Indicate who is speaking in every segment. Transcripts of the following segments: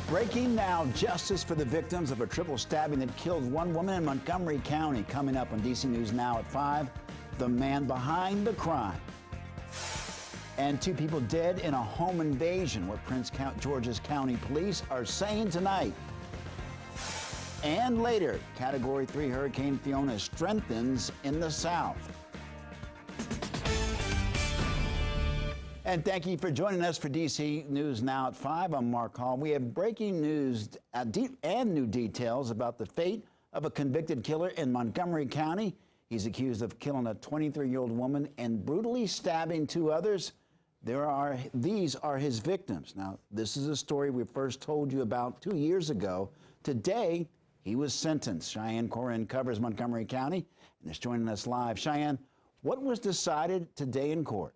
Speaker 1: Breaking now, justice for the victims of a triple stabbing that killed one woman in Montgomery County. Coming up on DC News Now at 5, the man behind the crime. And 2 people dead in a home invasion, what Prince George's County Police are saying tonight. And later, Category 3 Hurricane Fiona strengthens in the south. And thank you for joining us for DC News Now at 5. I'm Mark Hall. We have breaking news and new details about the fate of a convicted killer in Montgomery County. He's accused of killing a 23-year-old woman and brutally stabbing 2 others. These are his victims. Now, this is a story we first told you about 2 years ago. Today, he was sentenced. Cheyenne Corin covers Montgomery County and is joining us live. Cheyenne, what was decided today in court?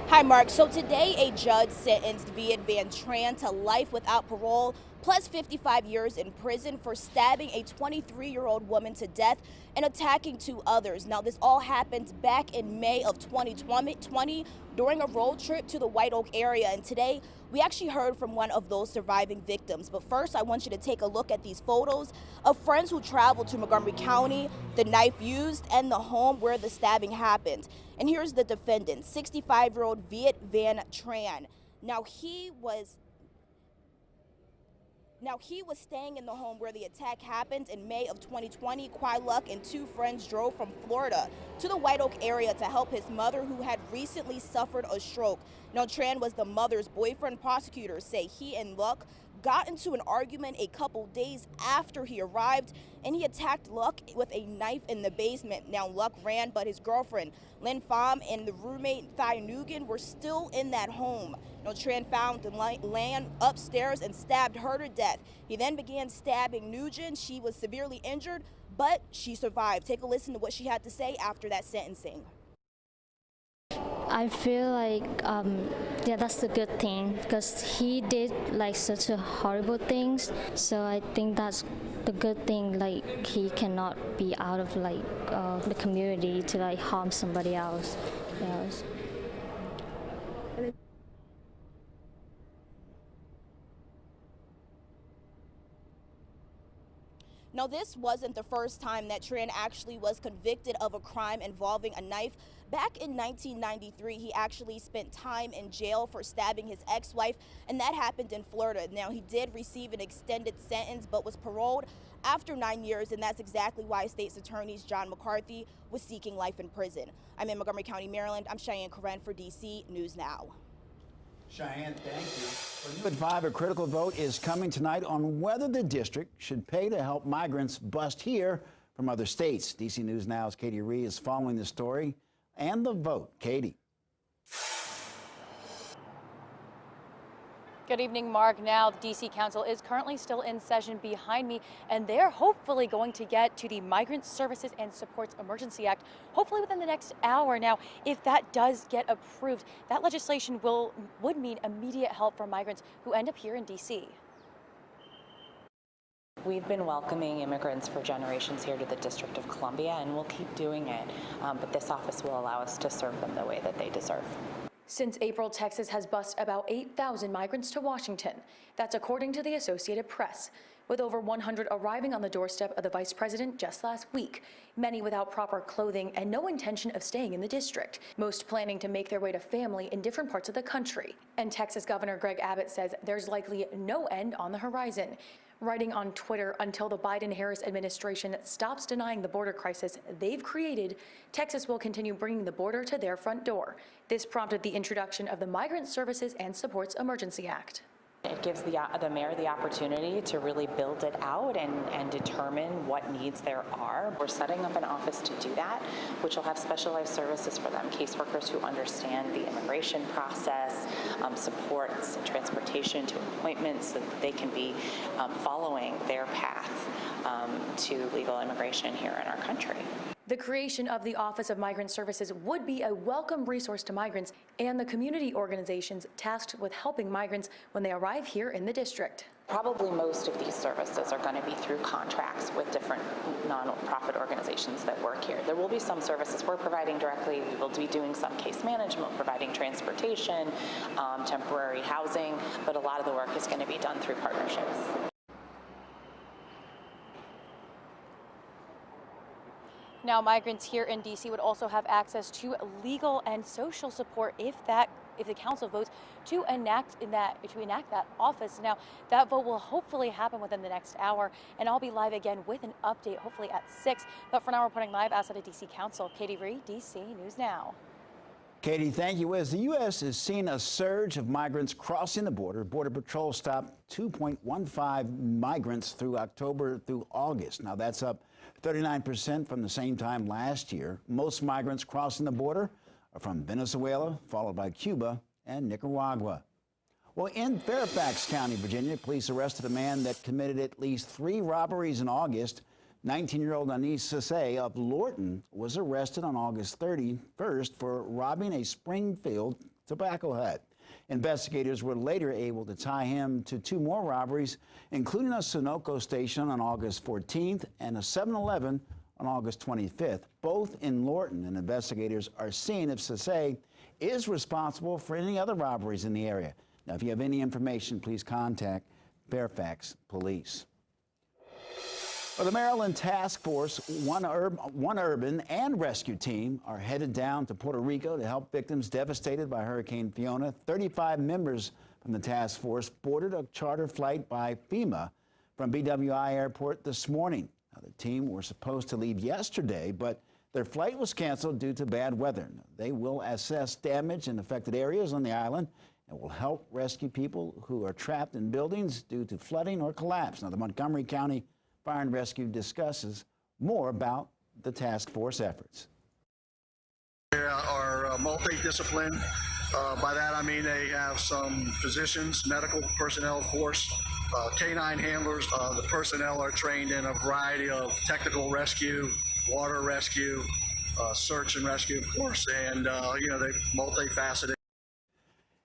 Speaker 2: Hi, Mark. So today, a judge sentenced Viet Van Tran to life without parole, plus 55 years in prison for stabbing a 23-year-old woman to death and attacking 2 others. Now, this all happened back in May of 2020 during a road trip to the White Oak area. And today, we actually heard from one of those surviving victims. But first, I want you to take a look at these photos of friends who traveled to Montgomery County, the knife used, and the home where the stabbing happened. And here's the defendant, 65-year-old Viet Van Tran. Now he was staying in the home where the attack happened in May of 2020. Kwai Luck and 2 friends drove from Florida to the White Oak area to help his mother, who had recently suffered a stroke. Now, Tran was the mother's boyfriend. Prosecutors say he and Luck got into an argument a couple days after he arrived, and he attacked Luck with a knife in the basement. Now, Luck ran, but his girlfriend, Lynn Pham, and the roommate, Thai Nugan, were still in that home. Now, Tran found Lan upstairs and stabbed her to death. He then began stabbing Nugent. She was severely injured, but she survived. Take a listen to what she had to say after that sentencing.
Speaker 3: I feel like, yeah, that's a good thing because he did like such a horrible things. So I think that's the good thing. Like he cannot be out of like the community to like harm somebody else. Yes.
Speaker 2: Now, this wasn't the first time that Tran actually was convicted of a crime involving a knife. Back in 1993, he actually spent time in jail for stabbing his ex-wife, and that happened in Florida. Now, he did receive an extended sentence, but was paroled after 9 years, and that's exactly why State's Attorney John McCarthy was seeking life in prison. I'm in Montgomery County, Maryland. I'm Cheyenne Corin for DC News Now.
Speaker 1: Cheyenne, thank you. At 5, a critical vote is coming tonight on whether the district should pay to help migrants bust here from other states. DC News Now's Katie Ree is following the story and the vote. Katie.
Speaker 4: Good evening, Mark. Now, the D.C. Council is currently still in session behind me, and they're hopefully going to get to the Migrants Services and Supports Emergency Act, hopefully within the next hour. Now, if that does get approved, that legislation would mean immediate help for migrants who end up here in D.C.
Speaker 5: We've been welcoming immigrants for generations here to the District of Columbia, and we'll keep doing it, but this office will allow us to serve them the way that they deserve.
Speaker 4: Since April, Texas has bused about 8,000 migrants to Washington. That's according to the Associated Press, with over 100 arriving on the doorstep of the vice president just last week, many without proper clothing and no intention of staying in the district, most planning to make their way to family in different parts of the country. And Texas Governor Greg Abbott says there's likely no end on the horizon. Writing on Twitter, until the Biden-Harris administration stops denying the border crisis they've created, Texas will continue bringing the border to their front door. This prompted the introduction of the Migrant Services and Supports Emergency Act.
Speaker 5: It gives the mayor the opportunity to really build it out and determine what needs there are. We're setting up an office to do that, which will have specialized services for them, caseworkers who understand the immigration process, supports transportation to appointments so that they can be following their path to legal immigration here in our country.
Speaker 4: The creation of the Office of Migrant Services would be a welcome resource to migrants and the community organizations tasked with helping migrants when they arrive here in the district.
Speaker 5: Probably most of these services are going to be through contracts with different nonprofit organizations that work here. There will be some services we're providing directly. We will be doing some case management, providing transportation, temporary housing, but a lot of the work is going to be done through partnerships.
Speaker 4: Now, migrants here in D.C. would also have access to legal and social support if the council votes to enact that office. Now, that vote will hopefully happen within the next hour, and I'll be live again with an update, hopefully at 6. But for now, reporting live outside of D.C. Council, Katie Reed, D.C. News Now.
Speaker 1: Katie, thank you. As the U.S. has seen a surge of migrants crossing the border, Border Patrol stopped 2.15 migrants through October through August. Now, that's up 39% from the same time last year. Most migrants crossing the border are from Venezuela, followed by Cuba and Nicaragua. Well, in Fairfax County, Virginia, police arrested a man that committed at least 3 robberies in August. 19-year-old Anis Sase of Lorton was arrested on August 31st for robbing a Springfield tobacco hut. Investigators were later able to tie him to 2 more robberies, including a Sunoco station on August 14th and a 7-Eleven on August 25th, both in Lorton. And investigators are seeing if Sase is responsible for any other robberies in the area. Now, if you have any information, please contact Fairfax Police. Well, the Maryland Task Force, one urban and rescue team, are headed down to Puerto Rico to help victims devastated by Hurricane Fiona. 35 members from the task force boarded a charter flight by FEMA from BWI Airport this morning. Now, the team were supposed to leave yesterday, but their flight was canceled due to bad weather. They will assess damage in affected areas on the island and will help rescue people who are trapped in buildings due to flooding or collapse. Now, the Montgomery County Fire and Rescue discusses more about the task force efforts.
Speaker 6: They are multidisciplined. By that I mean they have some physicians, medical personnel, of course, canine handlers. The personnel are trained in a variety of technical rescue, water rescue, search and rescue, of course, and they're multifaceted.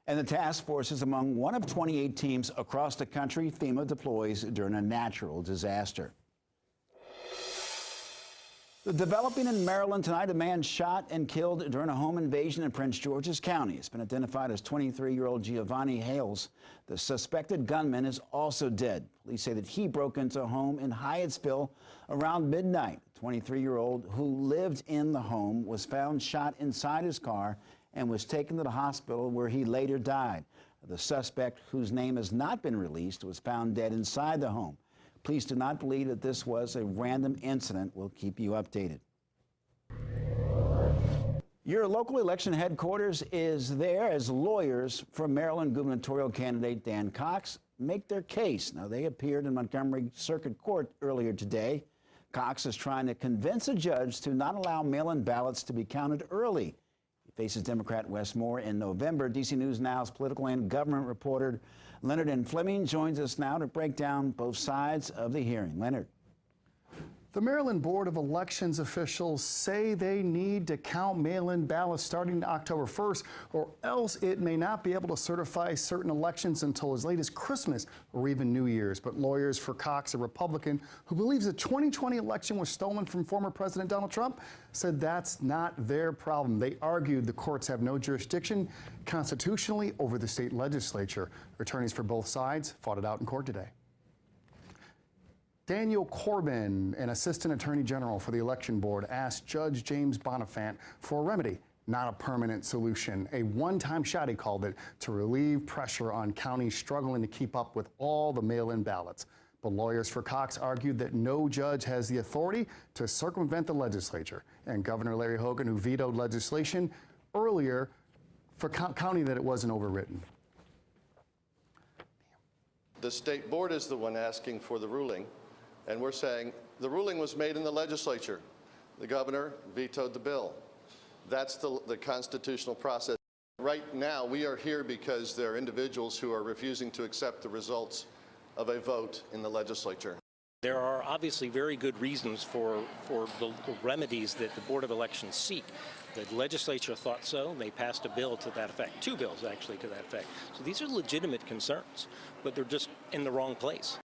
Speaker 1: And the task force is among one of 28 teams across the country FEMA deploys during a natural disaster. Developing in Maryland tonight, a man shot and killed during a home invasion in Prince George's County. It's been identified as 23-year-old Giovanni Hales. The suspected gunman is also dead. Police say that he broke into a home in Hyattsville around midnight. The 23-year-old who lived in the home was found shot inside his car and was taken to the hospital where he later died. The suspect, whose name has not been released, was found dead inside the home. Police do not believe that this was a random incident. We'll keep you updated. Your local election headquarters is there as lawyers for Maryland gubernatorial candidate Dan Cox make their case. Now, they appeared in Montgomery Circuit Court earlier today. Cox is trying to convince a judge to not allow mail-in ballots to be counted early. Faces Democrat Wes Moore in November. DC News Now's political and government reporter Leonard N. Fleming joins us now to break down both sides of the hearing. Leonard.
Speaker 7: The Maryland Board of Elections officials say they need to count mail-in ballots starting October 1st, or else it may not be able to certify certain elections until as late as Christmas or even New Year's. But lawyers for Cox, a Republican who believes the 2020 election was stolen from former President Donald Trump, said that's not their problem. They argued the courts have no jurisdiction constitutionally over the state legislature. Attorneys for both sides fought it out in court today. Daniel Corbin, an assistant attorney general for the election board, asked Judge James Bonifant for a remedy, not a permanent solution. A one-time shot, he called it, to relieve pressure on counties struggling to keep up with all the mail-in ballots. But lawyers for Cox argued that no judge has the authority to circumvent the legislature. And Governor Larry Hogan, who vetoed legislation earlier for counting that it wasn't overwritten.
Speaker 8: The state board is the one asking for the ruling. And we're saying the ruling was made in the legislature. The governor vetoed the bill. That's the constitutional process. Right now, we are here because there are individuals who are refusing to accept the results of a vote in the legislature.
Speaker 9: There are obviously very good reasons for the remedies that the Board of Elections seek. The legislature thought so. They passed a bill to that effect, 2 bills actually to that effect. So these are legitimate concerns, but they're just in the wrong place.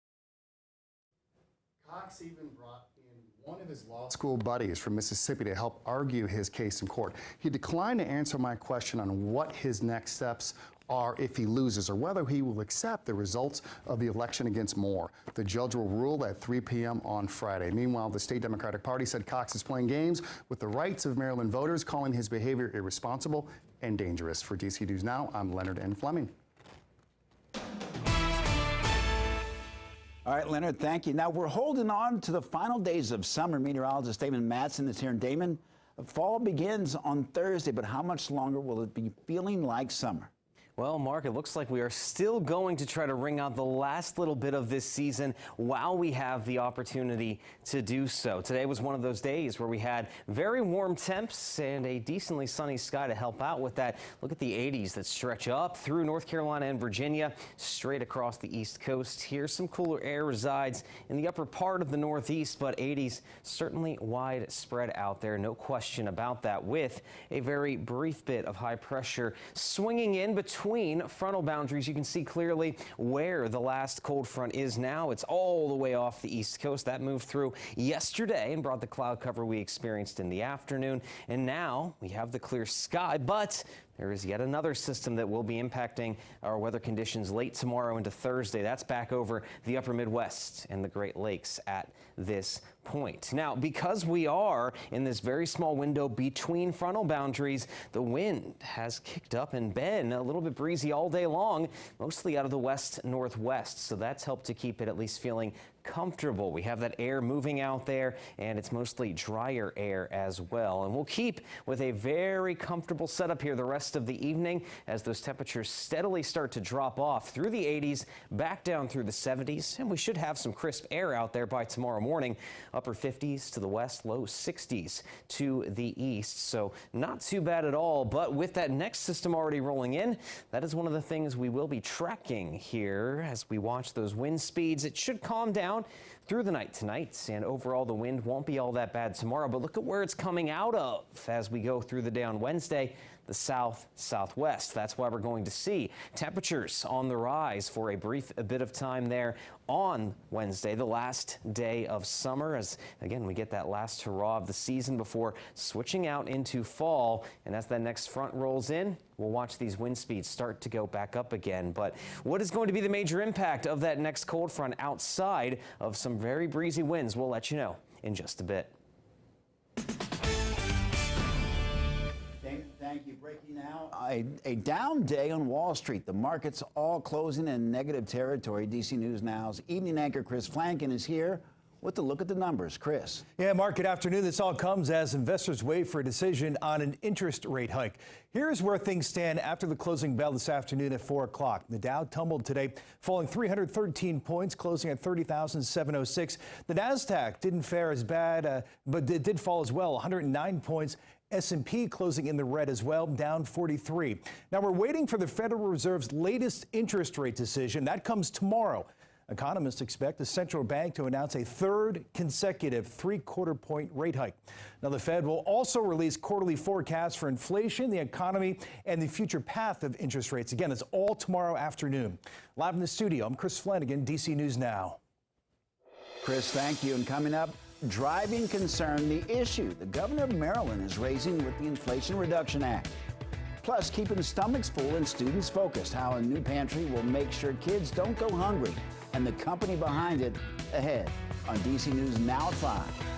Speaker 7: Cox even brought in one of his law school buddies from Mississippi to help argue his case in court. He declined to answer my question on what his next steps are if he loses, or whether he will accept the results of the election against Moore. The judge will rule at 3 p.m. on Friday. Meanwhile, the state Democratic Party said Cox is playing games with the rights of Maryland voters, calling his behavior irresponsible and dangerous. For DC News Now, I'm Leonard N. Fleming.
Speaker 1: All right, Leonard, thank you. Now, we're holding on to the final days of summer. Meteorologist Damon Matson is here. And Damon, fall begins on Thursday, but how much longer will it be feeling like summer?
Speaker 10: Well, Mark, it looks like we are still going to try to wring out the last little bit of this season while we have the opportunity to do so. Today was one of those days where we had very warm temps and a decently sunny sky to help out with that. Look at the 80s that stretch up through North Carolina and Virginia, straight across the East Coast. Here, some cooler air resides in the upper part of the Northeast, but 80s certainly widespread out there. No question about that, with a very brief bit of high pressure swinging in between frontal boundaries. You can see clearly where the last cold front is now. It's all the way off the East Coast. That moved through yesterday and brought the cloud cover we experienced in the afternoon. And now we have the clear sky, but there is yet another system that will be impacting our weather conditions late tomorrow into Thursday. That's back over the upper Midwest and the Great Lakes at this point. Now, because we are in this very small window between frontal boundaries, the wind has kicked up and been a little bit breezy all day long, mostly out of the west-northwest. So that's helped to keep it at least feeling comfortable. We have that air moving out there, and it's mostly drier air as well. And we'll keep with a very comfortable setup here the rest of the evening as those temperatures steadily start to drop off through the 80s, back down through the 70s, and we should have some crisp air out there by tomorrow morning. Upper 50s to the west, low 60s to the east. So not too bad at all, but with that next system already rolling in, that is one of the things we will be tracking here as we watch those wind speeds. It should calm down through the night tonight, and overall the wind won't be all that bad tomorrow, but look at where it's coming out of as we go through the day on Wednesday. The southwest. That's why we're going to see temperatures on the rise for a bit of time there on Wednesday, the last day of summer, as again we get that last hurrah of the season before switching out into fall. And as that next front rolls in, we'll watch these wind speeds start to go back up again. But what is going to be the major impact of that next cold front outside of some very breezy winds? We'll let you know in just a bit.
Speaker 1: Thank you. Breaking now, a down day on Wall Street. The markets all closing in negative territory. DC News Now's evening anchor Chris Flanken is here with a look at the numbers. Chris.
Speaker 11: Yeah, Mark, good afternoon. This all comes as investors wait for a decision on an interest rate hike. Here's where things stand after the closing bell this afternoon at 4 o'clock. The Dow tumbled today, falling 313 points, closing at 30,706. The Nasdaq didn't fare as bad, but it did fall as well, 109 points. S&P closing in the red as well, down 43. Now we're waiting for the Federal Reserve's latest interest rate decision. That comes tomorrow. Economists expect the central bank to announce a third consecutive 3/4 point rate hike. Now the Fed will also release quarterly forecasts for inflation, the economy, and the future path of interest rates. Again, it's all tomorrow afternoon. Live in the studio, I'm Chris Flanagan, DC News Now.
Speaker 1: Chris, thank you. And coming up, driving concern, the issue the governor of Maryland is raising with the Inflation Reduction Act. Plus, keeping stomachs full and students focused, how a new pantry will make sure kids don't go hungry, and the company behind it ahead on DC News Now at 5.